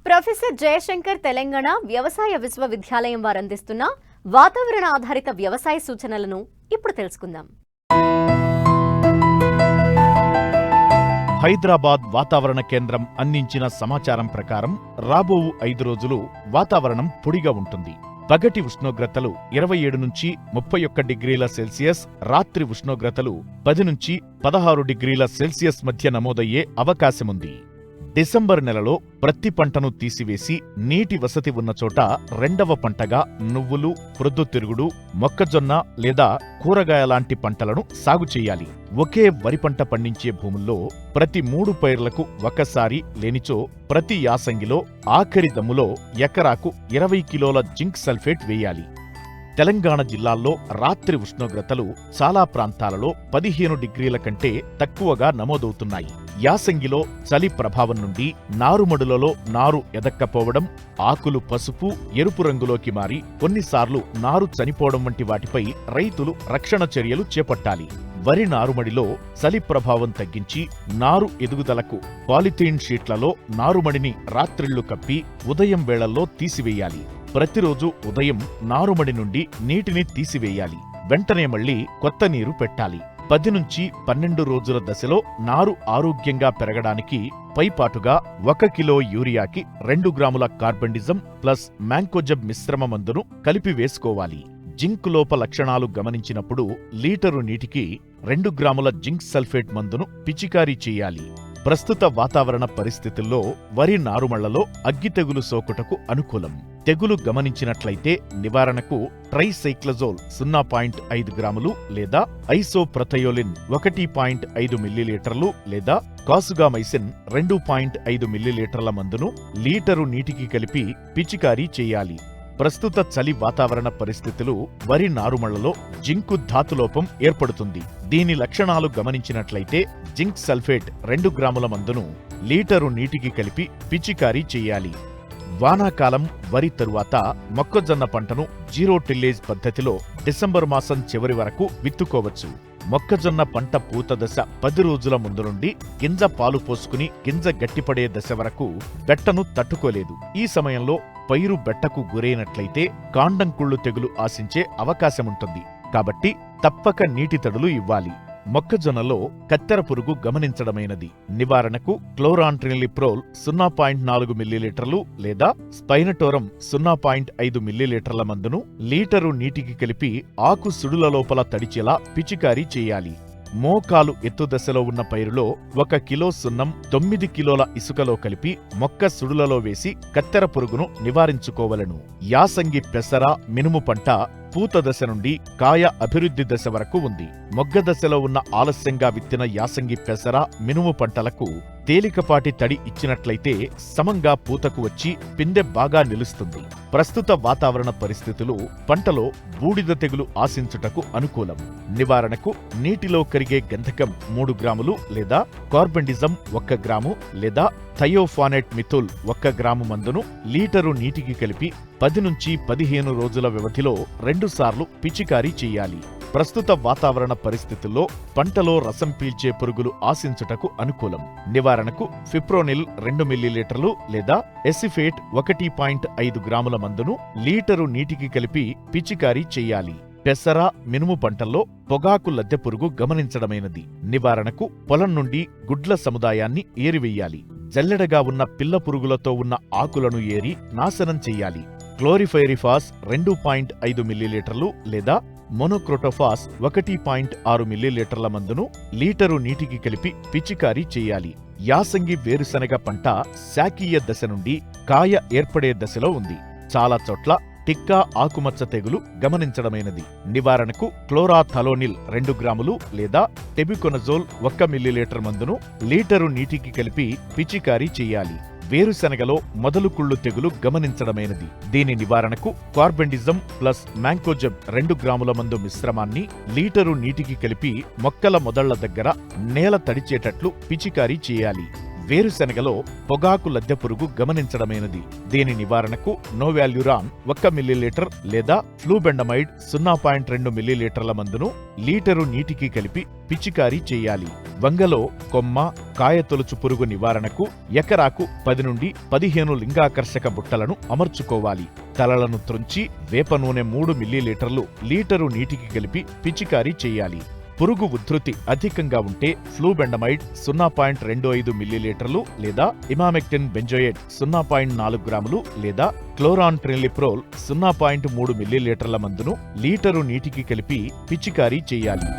Professor Jayashankar Telangana వ్యవసాయ విశ్వవిద్యాలయం వారు అందిస్తున్న వాతావరణ ఆధారిత వ్యవసాయ సూచనలను ఇప్పుడు తెలుసుకుందాం. హైదరాబాద్ వాతావరణ కేంద్రం అందించిన సమాచారం ప్రకారం రాబో 5 రోజులు వాతావరణం పొడిగా ఉంటుంది. పగటి ఉష్ణోగ్రతలు 27 నుంచి 31 డిగ్రీల సెల్సియస్, రాత్రి ఉష్ణోగ్రతలు 10 నుంచి 16 డిగ్రీల సెల్సియస్ మధ్య నమోదయ్యే అవకాశముంది. డిసెంబర్ నెలలో ప్రత్తి పంటను తీసివేసి నీటి వసతి ఉన్న చోట రెండవ పంటగా నువ్వులు, ప్రొద్దుతిరుగుడు, మొక్కజొన్న లేదా కూరగాయ లాంటి పంటలను సాగు చేయాలి. ఒకే వరి పంట పండించే భూముల్లో ప్రతి 3 పైర్లకు ఒకసారి లేనిచో ప్రతి యాసంగిలో ఆఖరి దమ్ములో ఎకరాకు 20 కిలోల జింక్ సల్ఫేట్ వేయాలి. తెలంగాణ జిల్లాల్లో రాత్రి ఉష్ణోగ్రతలు చాలా ప్రాంతాలలో 15 డిగ్రీల కంటే తక్కువగా నమోదవుతున్నాయి. యాసంగిలో చలి ప్రభావం నుండి నారుమడులలో నారు ఎదక్కపోవడం, ఆకులు పసుపు, ఎరుపు రంగులోకి మారి కొన్నిసార్లు నారు చనిపోవడం వంటి వాటిపై రైతులు రక్షణ చర్యలు చేపట్టాలి. వరి నారుమడిలో చలి ప్రభావం తగ్గించి నారు ఎదుగుదలకు పాలిథీన్ షీట్లలో నారుమడిని రాత్రిళ్లు కప్పి ఉదయం వేళల్లో తీసివేయాలి. ప్రతిరోజు ఉదయం నారుమడి నుండి నీటిని తీసివేయాలి. వెంటనే మళ్లీ కొత్త నీరు పెట్టాలి. 10 నుంచి 12 రోజుల దశలో నారు ఆరోగ్యంగా పెరగడానికి పైపాటుగా 1 కిలో యూరియాకి 2 గ్రాముల కార్బండిజం ప్లస్ మ్యాంకోజబ్ మిశ్రమ మందును కలిపి వేసుకోవాలి. జింక్ లోప లక్షణాలు గమనించినప్పుడు లీటరు నీటికి 2 గ్రాముల జింక్ సల్ఫేట్ మందును పిచికారీ చేయాలి. ప్రస్తుత వాతావరణ పరిస్థితుల్లో వరి నారుమళ్లలో అగ్గి తెగులు సోకుటకు అనుకూలం. తెగులు గమనించినట్లయితే నివారణకు ట్రైసైక్లజోల్ 0.5 గ్రాములు లేదా ఐసోప్రథయోలిన్ 1.5 మిల్లీలీటర్లు లేదా కాసుగామైసిన్ 2.5 మిల్లీలీటర్ల మందును లీటరు నీటికి కలిపి పిచికారీ చేయాలి. ప్రస్తుత చలి వాతావరణ పరిస్థితులు వరి నారుమళ్లలో జింకు ధాతులోపం ఏర్పడుతుంది. దీని లక్షణాలు గమనించినట్లయితే జింక్ సల్ఫేట్ 2 గ్రాముల మందును లీటరు నీటికి కలిపి పిచికారీ చేయాలి. వానాకాలం వరి తరువాత మొక్కజొన్న పంటను జీరో టిల్లేజ్ పద్ధతిలో డిసెంబర్ మాసం చివరి వరకు విత్తుకోవచ్చు. మొక్కజొన్న పంట పూత దశ 10 రోజుల ముందు నుండి గింజ పాలు పోసుకుని గింజ గట్టిపడే దశ వరకు బెట్టను తట్టుకోలేదు. ఈ సమయంలో పైరు బెట్టకు గురైనట్లయితే కాండం కుళ్ళు తెగులు ఆశించే అవకాశముంటుంది. కాబట్టి తప్పక నీటి తడులు ఇవ్వాలి. మొక్కజొన్నలో కత్తెర పురుగు గమనించడమైనది. నివారణకు క్లోరాంట్రినిలిప్రోల్ 0.4 మిల్లీలీటర్లు లేదా స్పైనటోరం 0.5 మిల్లీలీటర్ల మందును లీటరు నీటికి కలిపి ఆకు సుడుల లోపల తడిచేలా పిచికారీ చేయాలి. మోకాలు ఎత్తుదశలో ఉన్న పైరులో 1 కిలో సున్నం 9 కిలోల ఇసుకలో కలిపి మొక్క సుడులలో వేసి కత్తెర పురుగును నివారించుకోవలెను. యాసంగి పెసర, మినుము పంట పూత దశ నుండి కాయ అభివృద్ధి దశ వరకు ఉంది. మొగ్గ దశలో ఉన్న ఆలస్యంగా విత్తిన యాసంగి పెసర, మినుము పంటలకు తేలికపాటి తడి ఇచ్చినట్లయితే సమంగా పూతకు వచ్చి పిందె బాగా నిలుస్తుంది. ప్రస్తుత వాతావరణ పరిస్థితులు పంటలో బూడిద తెగులు ఆశించుటకు అనుకూలం. నివారణకు నీటిలో కరిగే గంధకం 3 గ్రాములు లేదా కార్బండిజం 1 గ్రాము లేదా థయోఫానెట్ మిథుల్ 1 గ్రాము మందును లీటరు నీటికి కలిపి 10 నుంచి 15 రోజుల వ్యవధిలో 2 సార్లు పిచికారీ చేయాలి. ప్రస్తుత వాతావరణ పరిస్థితుల్లో పంటలో రసం పీల్చే పురుగులు ఆశించుటకు అనుకూలం. నివారణకు ఫిప్రోనిల్ 2 మిల్లీలీటర్లు లేదా ఎసిఫేట్ 1.5 గ్రాముల మందును లీటరు నీటికి కలిపి పిచికారీ చేయాలి. పెసర, మినుము పంటల్లో పొగాకు లద్దె పురుగు గమనించడమైనది. నివారణకు పొలం నుండి గుడ్ల సముదాయాన్ని ఏరివెయ్యాలి. జల్లెడగా ఉన్న పిల్ల పురుగులతో ఉన్న ఆకులను ఏరి నాశనం చెయ్యాలి. క్లోరిఫైరిఫాస్ 2.5 మిల్లీలీటర్లు లేదా మోనోక్రోటోఫాస్ 1.6 మిల్లీలీటర్ల మందును లీటరు నీటికి కలిపి పిచికారీ చేయాలి. యాసంగి వేరుశనగ పంట శాకీయ దశ నుండి కాయ ఏర్పడే దశలో ఉంది. చాలా చోట్ల టిక్కా ఆకుమచ్చ తెగులు గమనించడమైనది. నివారణకు క్లోరాథలోనిల్ 2 గ్రాములు లేదా టెబికొనజోల్ 1 మిల్లీలీటర్ మందును లీటరు నీటికి కలిపి పిచికారీ చేయాలి. వేరుశనగలో మొదలు కుళ్ళు తెగులు గమనించడమైనది. దీని నివారణకు కార్బండిజం ప్లస్ మ్యాంకోజబ్ 2 గ్రాముల మందు మిశ్రమాన్ని లీటరు నీటికి కలిపి మొక్కల మొదళ్ల దగ్గర నేల తడిచేటట్లు పిచికారీ చేయాలి. వేరుశెనగలో పొగాకు లద్దె పురుగు గమనించడమైనది. దీని నివారణకు నోవాల్యురాన్ 1 మిల్లీలీటర్ లేదా ఫ్లూబెండమైడ్ 0.2 మిల్లీలీటర్ల మందును లీటరు నీటికి కలిపి పిచికారీ చేయాలి. వంగలో కొమ్మ, కాయ తొలుచు పురుగు నివారణకు ఎకరాకు 10 నుండి 15 లింగాకర్షక బుట్టలను అమర్చుకోవాలి. తలలను త్రుంచి వేప నూనె 3 మిల్లీలీటర్లు లీటరు నీటికి కలిపి పిచికారీ చేయాలి. పురుగు ఉధృతి అధికంగా ఉంటే ఫ్లూబెండమైడ్ 0.25 మిల్లీలీటర్లు లేదా ఇమామెక్టిన్ బెంజోయేట్ 0.4 గ్రాములు లేదా క్లోరాన్ట్రినిలిప్రోల్ 0.3 మిల్లీలీటర్ల మందును లీటరు నీటికి కలిపి పిచికారీ చేయాలి.